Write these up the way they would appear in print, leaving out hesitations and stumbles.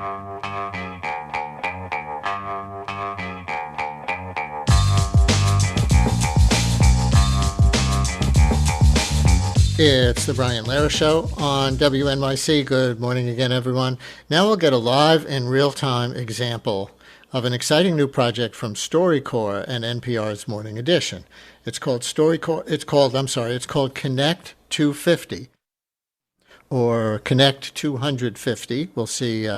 It's the Brian Lehrer Show on WNYC. Good morning again, everyone. Now we'll get a live and real-time example of an exciting new project from StoryCorps and NPR's Morning Edition. It's called It's called Connect 250 or Connect 250. We'll see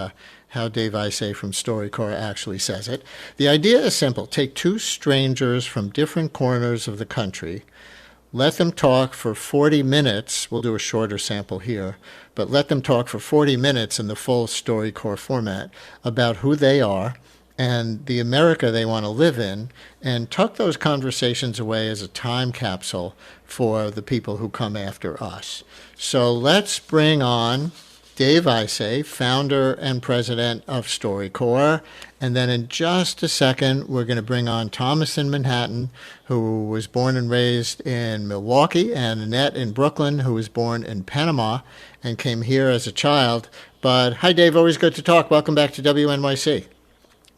how Dave Isay from StoryCorps actually says it. The idea is simple. Take two strangers from different corners of the country. Let them talk for 40 minutes. We'll do a shorter sample here, but let them talk for 40 minutes in the full StoryCorps format about who they are and the America they want to live in, and tuck those conversations away as a time capsule for the people who come after us. So let's bring on Dave Isay, founder and president of StoryCorps. And then in just a second, we're going to bring on Thomas in Manhattan, who was born and raised in Milwaukee, and Annette in Brooklyn, who was born in Panama and came here as a child. But hi, Dave. Always good to talk. Welcome back to WNYC.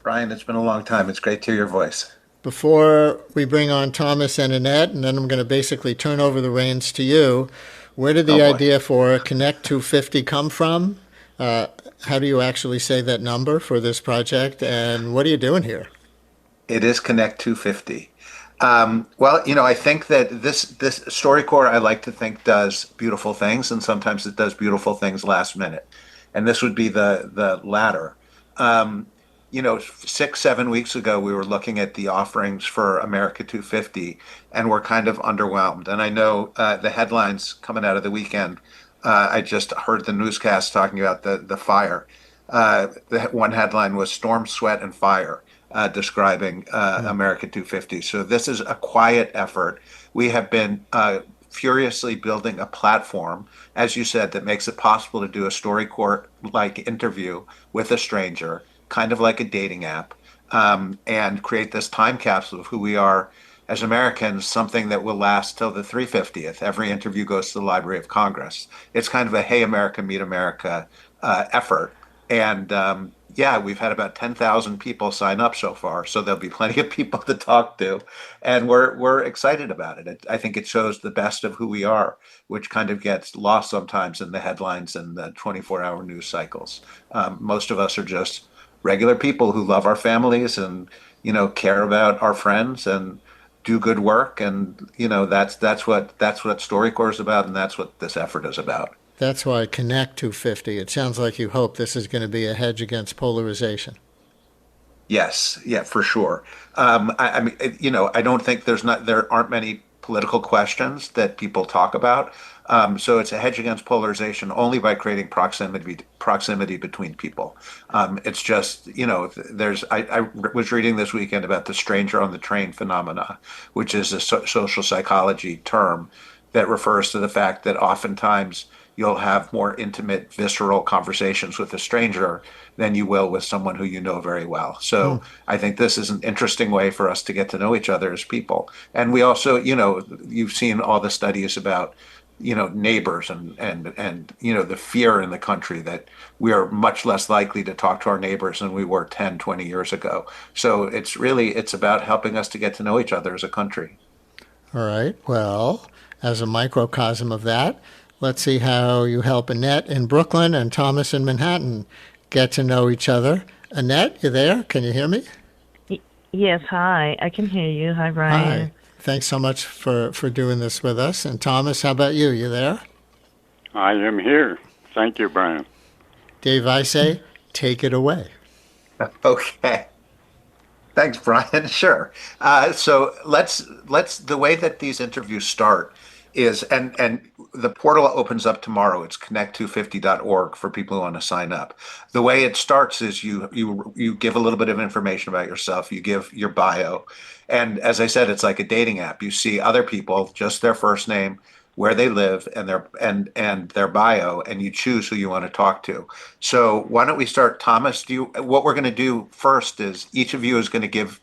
Brian, it's been a long time. It's great to hear your voice. Before we bring on Thomas and Annette, and then I'm going to basically turn over the reins to you, where did the idea for Connect 250 come from? How do you actually say that number for this project? And what are you doing here? It is Connect 250. Well, I think that this StoryCorps, I like to think, does beautiful things, and sometimes it does beautiful things last minute. And this would be the latter. 6-7 weeks ago, we were looking at the offerings for America 250, and we're kind of underwhelmed. And I know the headlines coming out of the weekend, I just heard the newscast talking about the fire. The one headline was Storm, Sweat, and Fire, describing America 250. So this is a quiet effort. We have been furiously building a platform, as you said, that makes it possible to do a StoryCorps-like interview with a stranger, kind of like a dating app, and create this time capsule of who we are as Americans, something that will last till the 350th. Every interview goes to the Library of Congress. It's kind of a Hey America, Meet America effort. And we've had about 10,000 people sign up so far, so there'll be plenty of people to talk to. And we're excited about it. I think it shows the best of who we are, which kind of gets lost sometimes in the headlines and the 24-hour news cycles. Most of us are just regular people who love our families and care about our friends and do good work, and that's what StoryCorps is about, and that's what this effort is about. That's why Connect 250. It sounds like you hope this is going to be a hedge against polarization. Yes, yeah, for sure. I mean, I don't think there aren't many political questions that people talk about. So it's a hedge against polarization only by creating proximity between people. It's just, I was reading this weekend about the stranger on the train phenomena, which is a social psychology term that refers to the fact that oftentimes you'll have more intimate, visceral conversations with a stranger than you will with someone who you know very well. So I think this is an interesting way for us to get to know each other as people. And we also, you've seen all the studies about, neighbors and the fear in the country that we are much less likely to talk to our neighbors than we were 10, 20 years ago. So it's about helping us to get to know each other as a country. All right. Well, as a microcosm of that, let's see how you help Annette in Brooklyn and Thomas in Manhattan get to know each other. Annette, you there? Can you hear me? Yes, hi. I can hear you. Hi, Brian. Hi. Thanks so much for doing this with us. And Thomas, how about you? You there? I am here. Thank you, Brian. Dave Isay, take it away. Okay. Thanks, Brian. Sure. So let's the way that these interviews start is, and the portal opens up tomorrow. It's connect250.org for people who want to sign up. The way it starts is you give a little bit of information about yourself. You give your bio. And as I said, it's like a dating app. You see other people, just their first name, where they live, and their bio, and you choose who you want to talk to. So why don't we start, Thomas? What we're going to do first is each of you is going to give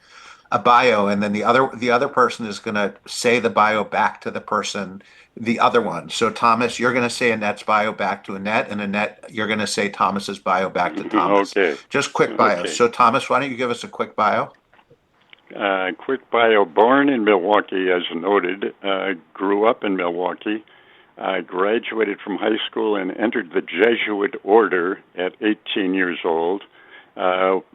a bio, and then the other person is going to say the bio back to the person, the other one. So Thomas, you're going to say Annette's bio back to Annette, and Annette, you're going to say Thomas's bio back to Thomas. Okay. Just quick bios. Okay. So Thomas, why don't you give us a quick bio? Quick bio. Born in Milwaukee, as noted. Grew up in Milwaukee. Graduated from high school and entered the Jesuit order at 18 years old.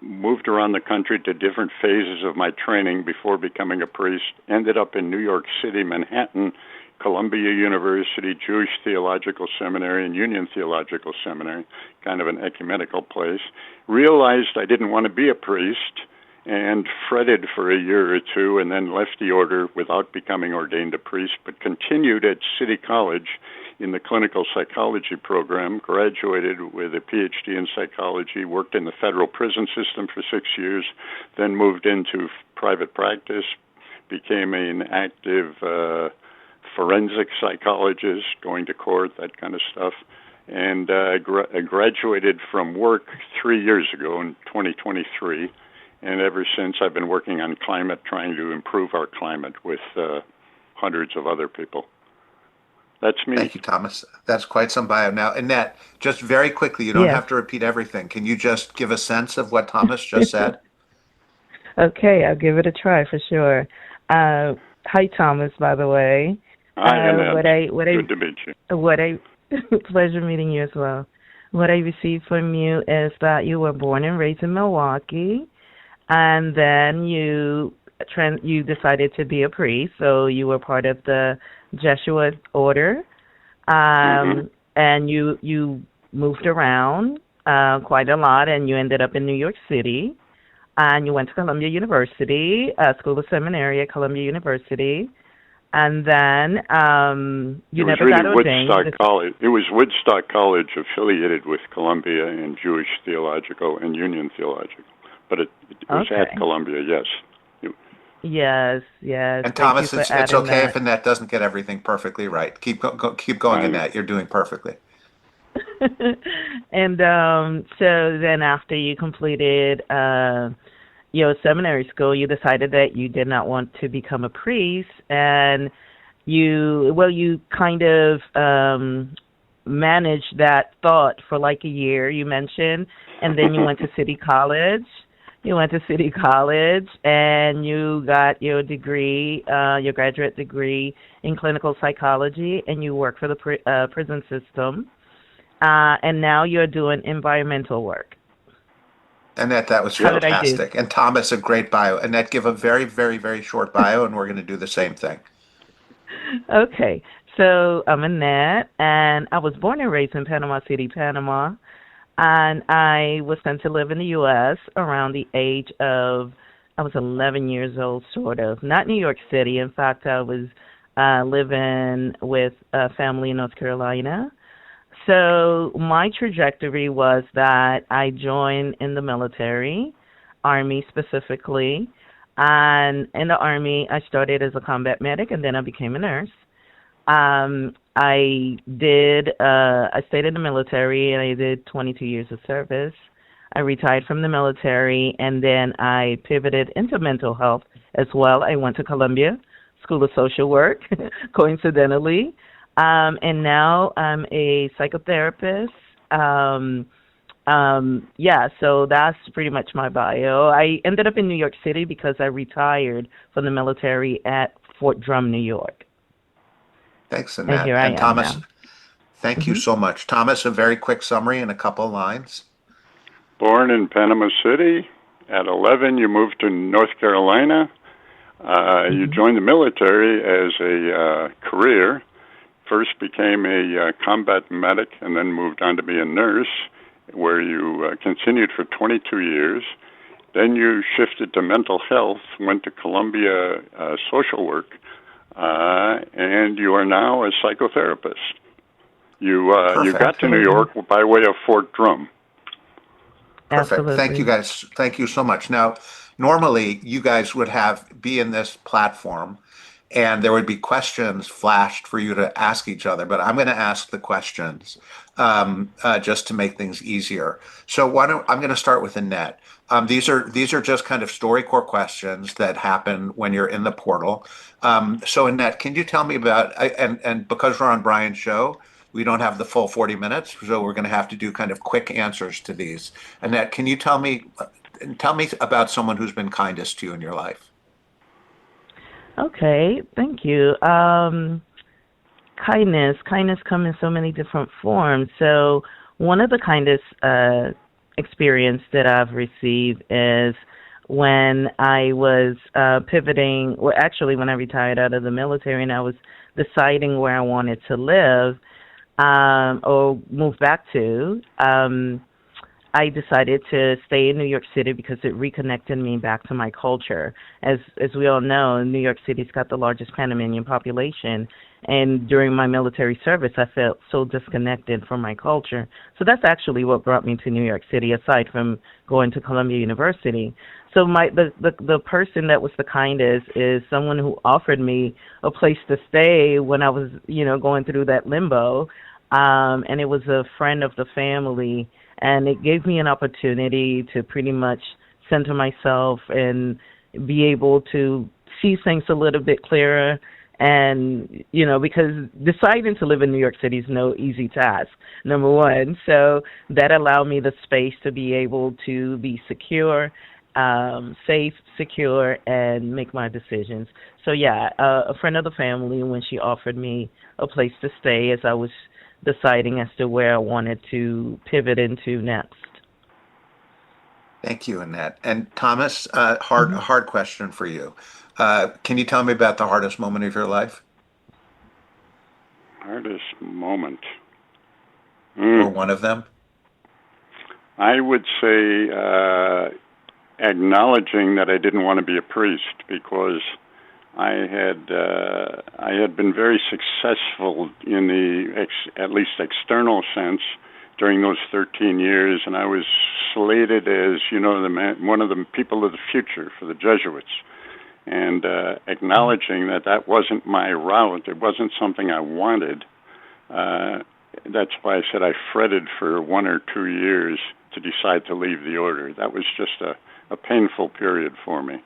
Moved around the country to different phases of my training before becoming a priest. Ended up in New York City, Manhattan, Columbia University, Jewish Theological Seminary, and Union Theological Seminary, kind of an ecumenical place. Realized I didn't want to be a priest and fretted for a year or two, and then left the order without becoming ordained a priest, but continued at City College in the clinical psychology program, graduated with a PhD in psychology, worked in the federal prison system for 6 years, then moved into private practice, became an active forensic psychologist, going to court, that kind of stuff, and graduated from work 3 years ago in 2023. And ever since, I've been working on climate, trying to improve our climate with hundreds of other people. That's me. Thank you, Thomas. That's quite some bio. Now, Annette, just very quickly, you don't Yes. have to repeat everything. Can you just give a sense of what Thomas just said? Okay, I'll give it a try for sure. Hi, Thomas, by the way. Hi, Annette. What Good to meet you. Pleasure meeting you as well. What I received from you is that you were born and raised in Milwaukee, and then you decided to be a priest, so you were part of the Jesuit order, and you moved around quite a lot, and you ended up in New York City, and you went to Columbia University, School of Seminary at Columbia University, and then you never got ordained. It was Woodstock College affiliated with Columbia and Jewish Theological and Union Theological, but it was at Columbia, yes. Yes. And Thomas, it's okay if Annette doesn't get everything perfectly right. Keep going, Annette. You're doing perfectly. And so then after you completed your seminary school, you decided that you did not want to become a priest, and you kind of managed that thought for like a year, you mentioned, and then you went to City College. You went to City College, and you got your degree, your graduate degree in clinical psychology, and you work for the prison system. And now you're doing environmental work. Annette, that was fantastic. And Thomas, a great bio. Annette, give a very, very, very short bio, and we're going to do the same thing. Okay. So I'm Annette, and I was born and raised in Panama City, Panama. And I was sent to live in the U.S. around the age of, I was 11 years old, sort of. Not New York City. In fact, I was living with a family in North Carolina. So my trajectory was that I joined in the military, Army specifically. And in the Army, I started as a combat medic, and then I became a nurse. I stayed in the military, and I did 22 years of service. I retired from the military, and then I pivoted into mental health as well. I went to Columbia School of Social Work, coincidentally, and now I'm a psychotherapist. So that's pretty much my bio. I ended up in New York City because I retired from the military at Fort Drum, New York. Thanks, Annette. And Thomas, now. Thank you so much. Thomas, a very quick summary in a couple of lines. Born in Panama City. At 11, you moved to North Carolina. You joined the military as a career. First became a combat medic and then moved on to be a nurse, where you continued for 22 years. Then you shifted to mental health, went to Columbia Social Work, and you are now a psychotherapist. You got to New York by way of Fort Drum. Perfect. Absolutely. Thank you, guys. Thank you so much. Now, normally you guys would be in this platform, and there would be questions flashed for you to ask each other. But I'm going to ask the questions just to make things easier. So I'm going to start with Annette. These are just kind of StoryCorps questions that happen when you're in the portal. So Annette, can you tell me about and because we're on Brian's show, we don't have the full 40 minutes, so we're going to have to do kind of quick answers to these. Annette, can you tell me about someone who's been kindest to you in your life? Okay, thank you. Kindness come in so many different forms. So one of the kindest experience that I've received is when I was pivoting, well, actually when I retired out of the military and I was deciding where I wanted to live or move back to. I decided to stay in New York City because it reconnected me back to my culture. As we all know, New York City's got the largest Panamanian population, and during my military service, I felt so disconnected from my culture. So that's actually what brought me to New York City, aside from going to Columbia University. So the person that was the kindest is someone who offered me a place to stay when I was, going through that limbo, and it was a friend of the family. And it gave me an opportunity to pretty much center myself and be able to see things a little bit clearer. And, because deciding to live in New York City is no easy task, number one. So that allowed me the space to be able to be secure, safe, secure, and make my decisions. So, yeah, a friend of the family, when she offered me a place to stay as I was deciding as to where I wanted to pivot into next. Thank you, Annette. And Thomas, hard question for you. Can you tell me about the hardest moment of your life? Hardest moment. Or one of them? I would say acknowledging that I didn't want to be a priest, because I had been very successful in the at least external sense during those 13 years, and I was slated as one of the people of the future for the Jesuits. And acknowledging that wasn't my route, it wasn't something I wanted. That's why I said I fretted for 1 or 2 years to decide to leave the order. That was just a painful period for me.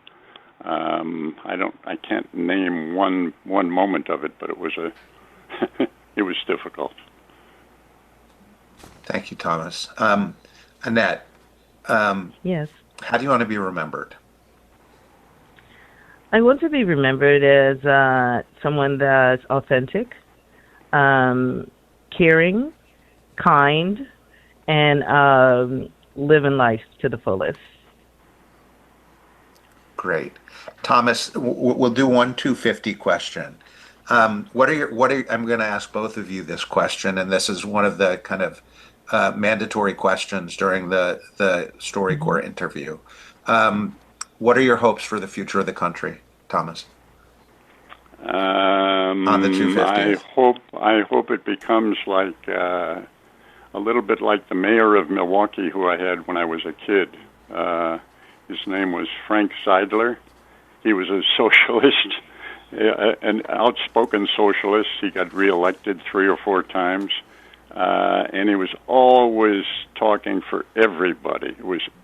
I can't name one moment of it, but it was it was difficult. Thank you, Thomas. Annette. Yes. How do you want to be remembered? I want to be remembered as someone that's authentic, caring, kind, and living life to the fullest. Great. Thomas, we'll do 1 250 question. I'm going to ask both of you this question, and this is one of the kind of mandatory questions during the StoryCorps interview. What are your hopes for the future of the country, Thomas? On the 250. I hope it becomes like a little bit like the mayor of Milwaukee, who I had when I was a kid. His name was Frank Seidler. He was a socialist, an outspoken socialist. He got reelected 3 or 4 times, and he was always talking for everybody.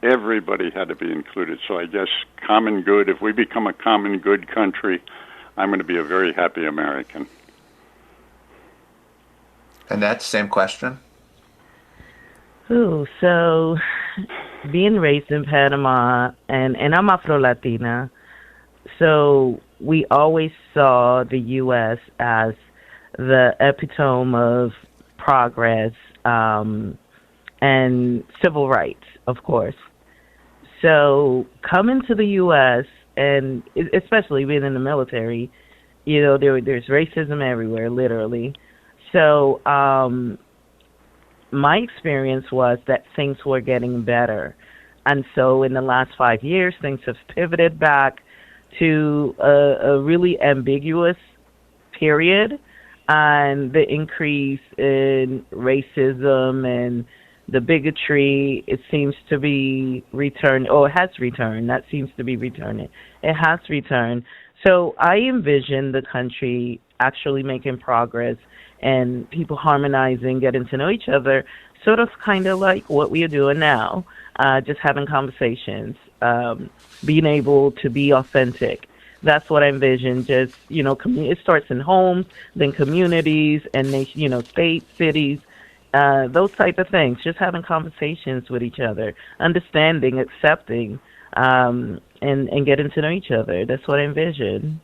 Everybody had to be included. So I guess common good. If we become a common good country, I'm going to be a very happy American. And that same question. So being raised in Panama, and I'm Afro-Latina, so we always saw the U.S. as the epitome of progress and civil rights, of course. So coming to the U.S., and especially being in the military, there's racism everywhere, literally. So my experience was that things were getting better. And so in the last 5 years, things have pivoted back to a really ambiguous period. And the increase in racism and the bigotry, it seems to be returned, or it has returned. That seems to be returning. It has returned. So I envision the country actually making progress and people harmonizing, getting to know each other, sort of kind of like what we are doing now, just having conversations, being able to be authentic. That's what I envision. Just, it starts in homes, then communities, and states, cities, those type of things. Just having conversations with each other, understanding, accepting, and getting to know each other. That's what I envision.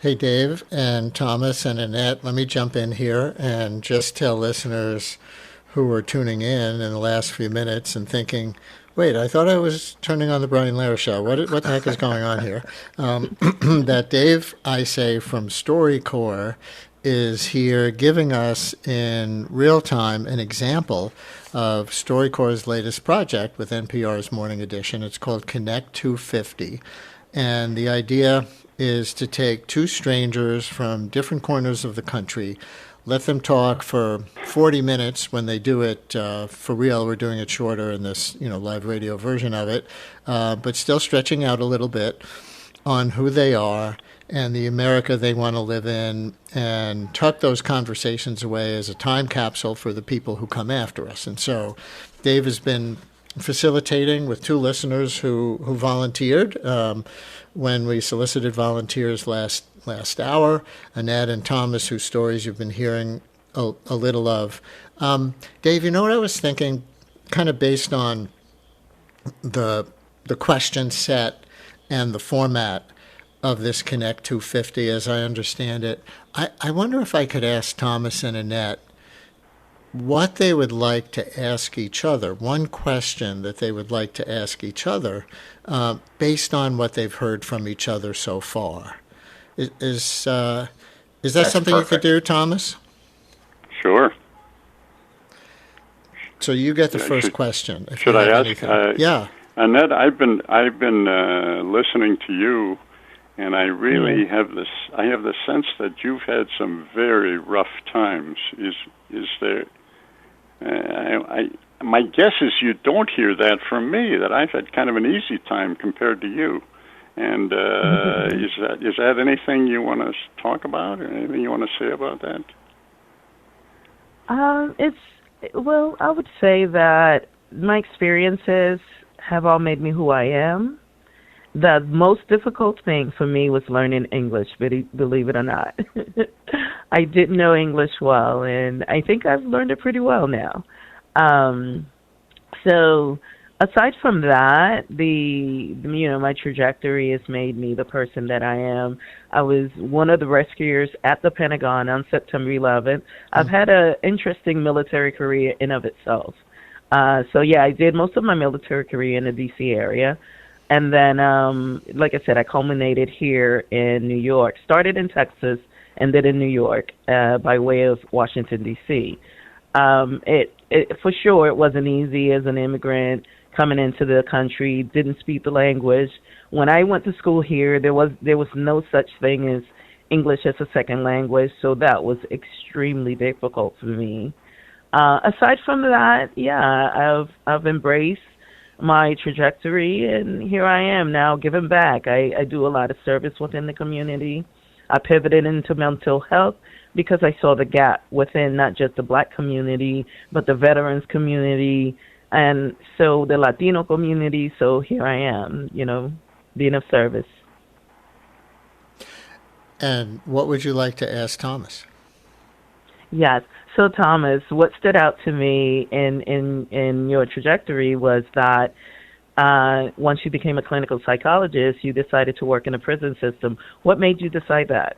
Hey, Dave and Thomas and Annette, let me jump in here and just tell listeners who were tuning in the last few minutes and thinking, wait, I thought I was turning on the Brian Lehrer Show. What the heck is going on here? That Dave Isay from StoryCorps is here giving us in real time an example of StoryCorps' latest project with NPR's Morning Edition. It's called Connect 250. And the idea is to take two strangers from different corners of the country, let them talk for 40 minutes. When they do it for real, we're doing it shorter in this live radio version of it, but still stretching out a little bit on who they are and the America they want to live in, and tuck those conversations away as a time capsule for the people who come after us. And so Dave has been facilitating with two listeners who volunteered when we solicited volunteers last hour, Annette and Thomas, whose stories you've been hearing a little of. Dave, you know what I was thinking, kind of based on the question set and the format of this Connect 250, as I understand it. I wonder if I could ask Thomas and Annette what they would like to ask each other, one question that they would like to ask each other based on what they've heard from each other so far. Is that That's something perfect. you could do, Thomas? Sure. So you get the Yeah, first question. If Should you I have ask? anything. Yeah. Annette, I've been listening to you, and I really have this. I have the sense that you've had some very rough times. Is there? My guess is you don't hear that from me. That I've had kind of an easy time compared to you. And is that anything you want to talk about, or anything you want to say about that? I would say that my experiences have all made me who I am. The most difficult thing for me was learning English, believe it or not. I didn't know English well, and I think I've learned it pretty well now. So aside from that, my trajectory has made me the person that I am. I was one of the rescuers at the Pentagon on September 11th. I've had an interesting military career in of itself. I did most of my military career in the D.C. area. And then, like I said, I culminated here in New York. Started in Texas, ended in New York by way of Washington, D.C. For sure, it wasn't easy as an immigrant coming into the country, didn't speak the language. When I went to school here, there was no such thing as English as a second language, so that was extremely difficult for me. Aside from that, I've embraced my trajectory, and here I am now giving back. I do a lot of service within the community. I pivoted into mental health because I saw the gap within not just the Black community, but the veterans community, and so the Latino community. So here I am, being of service. And what would you like to ask Thomas? Yes. So Thomas, what stood out to me in your trajectory was that once you became a clinical psychologist, you decided to work in a prison system. What made you decide that?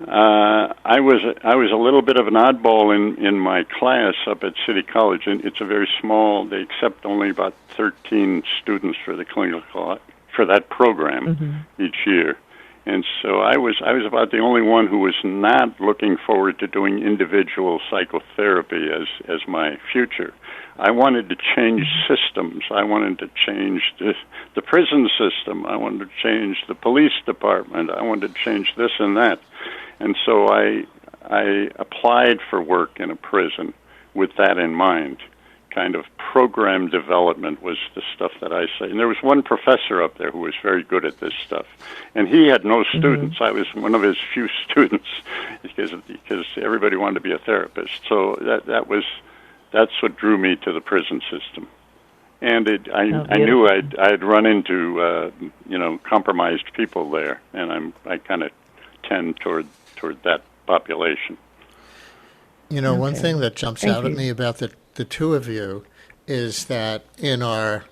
I was a little bit of an oddball in my class up at City College, and it's a very small. They accept only about 13 students for the clinical for that program each year. And so I was about the only one who was not looking forward to doing individual psychotherapy as my future. I wanted to change systems. I wanted to change the prison system. I wanted to change the police department. I wanted to change this and that. And so I applied for work in a prison with that in mind, kind of program development was the stuff that I say. And there was one professor up there who was very good at this stuff, and he had no students. I was one of his few students because everybody wanted to be a therapist. So that's what drew me to the prison system. And I knew I'd run into compromised people there, and I kind of tend toward that population. One thing that jumps out at me about the two of you is that in our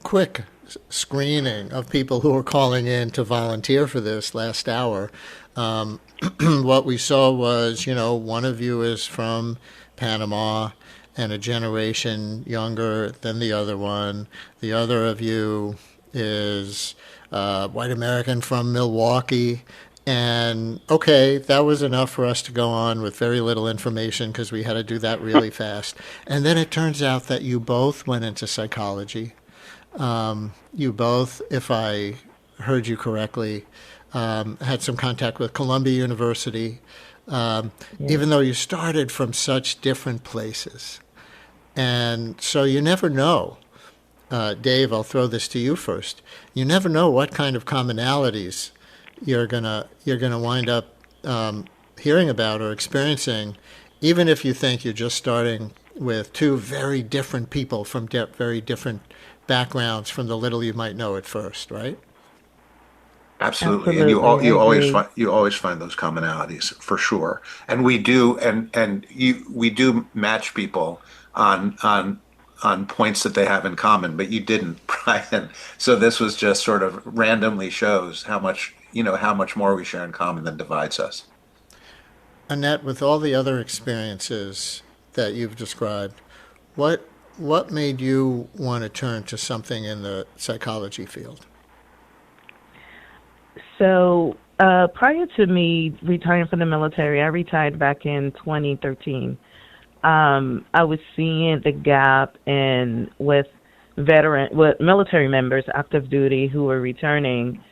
quick screening of people who were calling in to volunteer for this last hour, what we saw was, one of you is from Panama and a generation younger than the other one. The other of you is white American from Milwaukee. And okay, that was enough for us to go on with very little information because we had to do that really fast. And then it turns out that you both went into psychology. You both, if I heard you correctly, had some contact with Columbia University, even though you started from such different places. And so you never know. Dave, I'll throw this to you first. You never know what kind of commonalities you're gonna wind up hearing about or experiencing, even if you think you're just starting with two very different people from very different backgrounds from the little you might know at first, right? Absolutely. And you always find those commonalities for sure. And we do we do match people on points that they have in common, but you didn't, Brian. So this was just sort of randomly shows how much more we share in common than divides us. Annette, with all the other experiences that you've described, what made you want to turn to something in the psychology field? So prior to me retiring from the military, I retired back in 2013. I was seeing the gap with military members, active duty, who were returning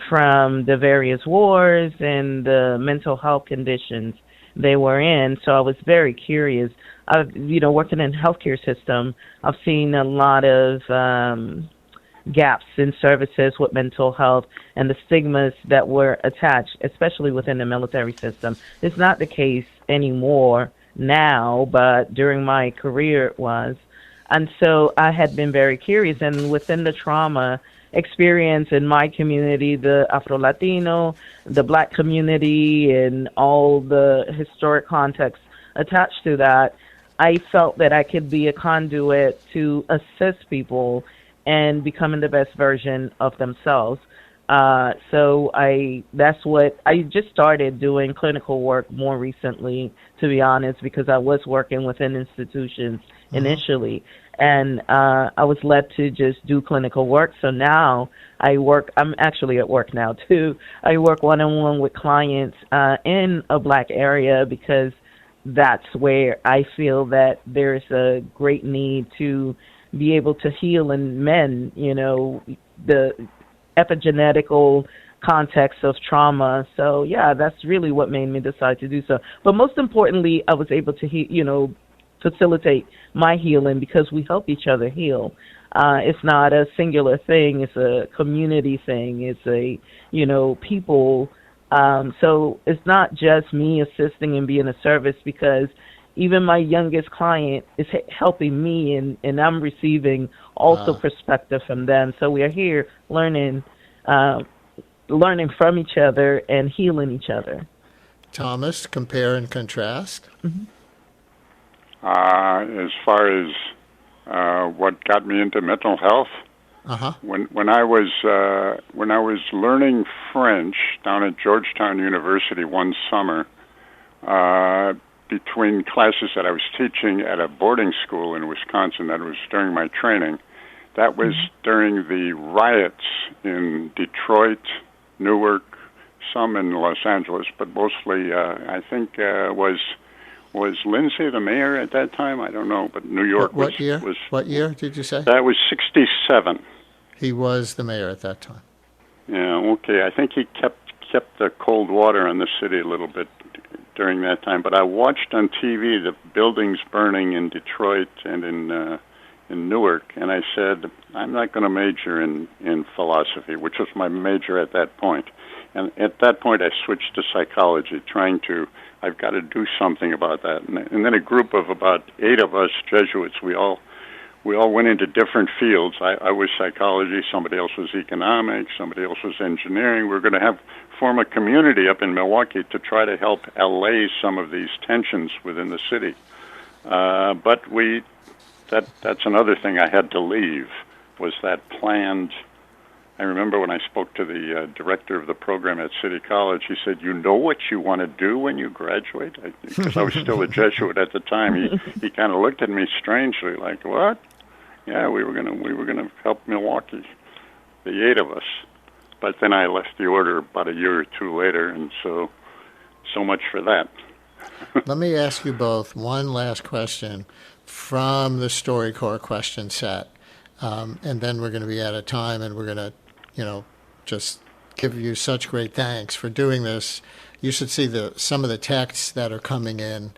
from the various wars and the mental health conditions they were in. So I was very curious. Working in the healthcare system, I've seen a lot of gaps in services with mental health and the stigmas that were attached, especially within the military system. It's not the case anymore now, but during my career it was. And so I had been very curious, and within the trauma experience in my community, the Afro-Latino, the Black community, and all the historic context attached to that, I felt that I could be a conduit to assist people in becoming the best version of themselves. So that's what I just started doing clinical work more recently, to be honest, because I was working within institutions initially. And I was led to just do clinical work. So now I'm actually at work now too. I work one-on-one with clients in a Black area because that's where I feel that there's a great need to be able to heal in men, the epigenetical context of trauma. So yeah, that's really what made me decide to do so. But most importantly, I was able to facilitate my healing because we help each other heal. It's not a singular thing. It's a community thing. It's a, people. So it's not just me assisting and being a service, because even my youngest client is helping me, and I'm receiving also perspective from them. So we are here learning from each other and healing each other. Thomas, compare and contrast. Mm-hmm. As far as what got me into mental health, when I was learning French down at Georgetown University one summer, between classes that I was teaching at a boarding school in Wisconsin, that was during my training. That was during the riots in Detroit, Newark, some in Los Angeles, but mostly was Lindsay the mayor at that time? I don't know, but New York What year did you say? That was 1967. He was the mayor at that time. Yeah, okay. I think he kept the cold water on the city a little bit during that time. But I watched on TV the buildings burning in Detroit and in in Newark, and I said, I'm not going to major in philosophy, which was my major at that point. And at that point, I switched to psychology, I've got to do something about that. And then a group of about 8 of us Jesuits, we all went into different fields. I was psychology, somebody else was economics, somebody else was engineering. We were going to form a community up in Milwaukee to try to help allay some of these tensions within the city. But that's another thing I had to leave, was that planned. I remember when I spoke to the director of the program at City College, he said, "You know what you want to do when you graduate?" Because I was still a Jesuit at the time. He kind of looked at me strangely, like, "What?" Yeah, we were gonna help Milwaukee, the 8 of us. But then I left the order about a year or 2 later, and so much for that. Let me ask you both one last question from the StoryCorps question set, and then we're going to be out of time, and we're going to, just give you such great thanks for doing this. You should see some of the texts that are coming in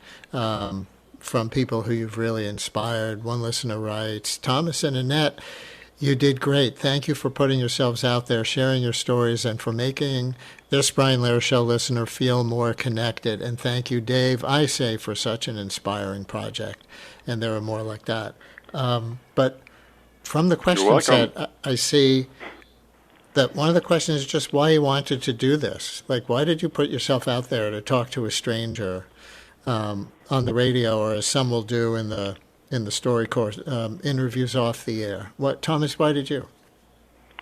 from people who you've really inspired. One listener writes, "Thomas and Annette, you did great. Thank you for putting yourselves out there, sharing your stories, and for making this Brian Lehrer Show listener feel more connected. And thank you, Dave, I say, for such an inspiring project." And there are more like that. But from the question set, I see that one of the questions is just why you wanted to do this. Like, why did you put yourself out there to talk to a stranger on the radio, or as some will do in the StoryCorps interviews off the air? Thomas, why did you?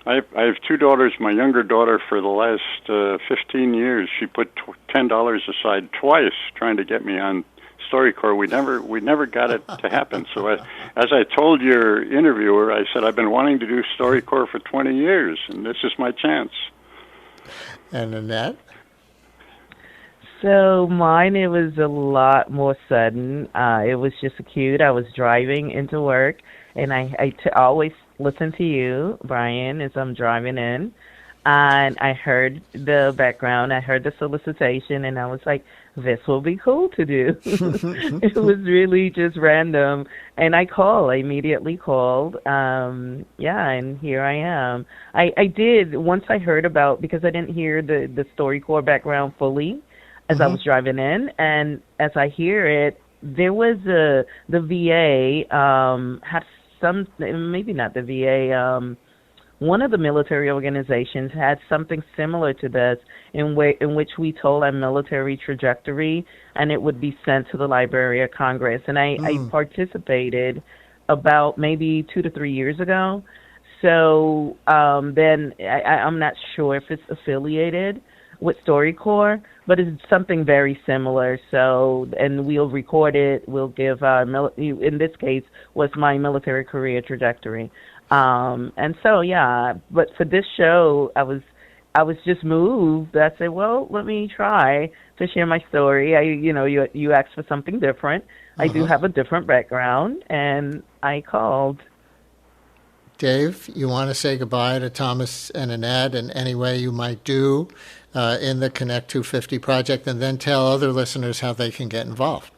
I have 2 daughters. My younger daughter, for the last 15 years, she put $10 aside twice trying to get me on StoryCorps. We never got it to happen. So as I told your interviewer, I said, I've been wanting to do StoryCorps for 20 years, and this is my chance. And Annette? So mine, it was a lot more sudden. It was just acute. I was driving into work, and I always listen to you, Brian, as I'm driving in. And I heard the background. I heard the solicitation, and I was like, this will be cool to do. It was really just random. And I immediately called. And here I am. I did, once I heard about, because I didn't hear the StoryCorps background fully as I was driving in. And as I hear it, there was the VA had some, maybe not the VA, one of the military organizations had something similar to this in which we told our military trajectory, and it would be sent to the Library of Congress. And I participated about maybe 2 to 3 years ago. So then I'm not sure if it's affiliated with StoryCorps, but it's something very similar. So, and we'll record it. We'll give in this case was my military career trajectory. And so, yeah, but for this show, I was just moved. I said, well, let me try to share my story. You asked for something different. I do have a different background, and I called. Dave, you want to say goodbye to Thomas and Annette in any way you might do in the Connect 250 project, and then tell other listeners how they can get involved.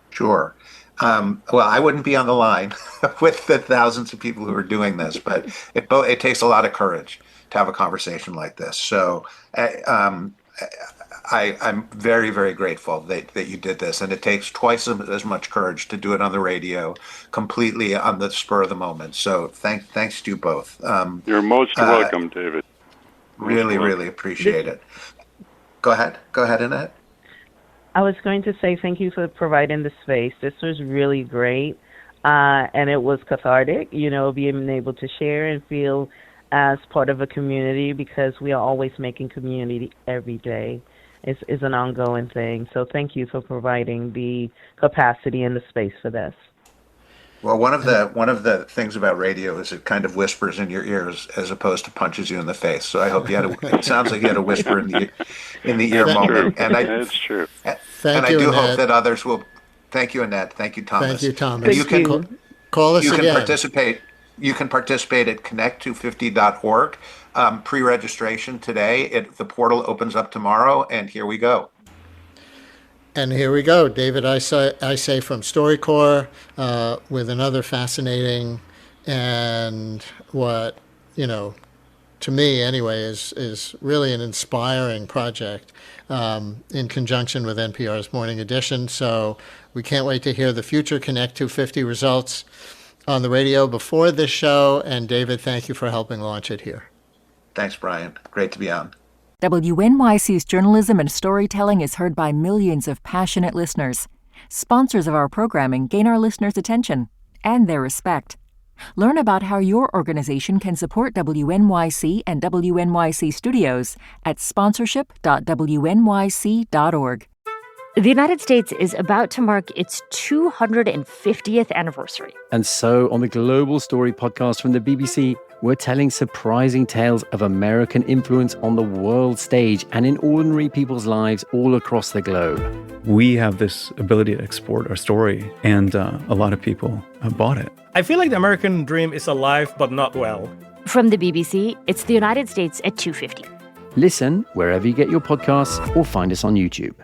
Sure. Well, I wouldn't be on the line with the thousands of people who are doing this, but it takes a lot of courage to have a conversation like this. So I'm very, very grateful that you did this, and it takes twice as much courage to do it on the radio, completely on the spur of the moment. So thanks to you both. You're most welcome, David. Really appreciate it. Go ahead, Annette. I was going to say thank you for providing the space. This was really great, and it was cathartic, being able to share and feel as part of a community, because we are always making community every day. It's an ongoing thing. So thank you for providing the capacity and the space for this. Well, one of the things about radio is it kind of whispers in your ears as opposed to punches you in the face. So I hope it sounds like you had a whisper in the ear moment. True. That's true. And I do hope that others will. Thank you, Annette. Thank you, Thomas. Thank you, Thomas. You can call us again. You can participate at connect250.org. Pre-registration today. The portal opens up tomorrow, and here we go. And here we go, David. I say from StoryCorps with another fascinating and what, to me anyway, is really an inspiring project in conjunction with NPR's Morning Edition. So we can't wait to hear the future Connect 250 results on the radio before this show. And David, thank you for helping launch it here. Thanks, Brian. Great to be on. WNYC's journalism and storytelling is heard by millions of passionate listeners. Sponsors of our programming gain our listeners' attention and their respect. Learn about how your organization can support WNYC and WNYC Studios at sponsorship.wnyc.org. The United States is about to mark its 250th anniversary. And so, on the Global Story podcast from the BBC, we're telling surprising tales of American influence on the world stage and in ordinary people's lives all across the globe. We have this ability to export our story, and a lot of people have bought it. I feel like the American dream is alive but not well. From the BBC, it's the United States at 250. Listen wherever you get your podcasts or find us on YouTube.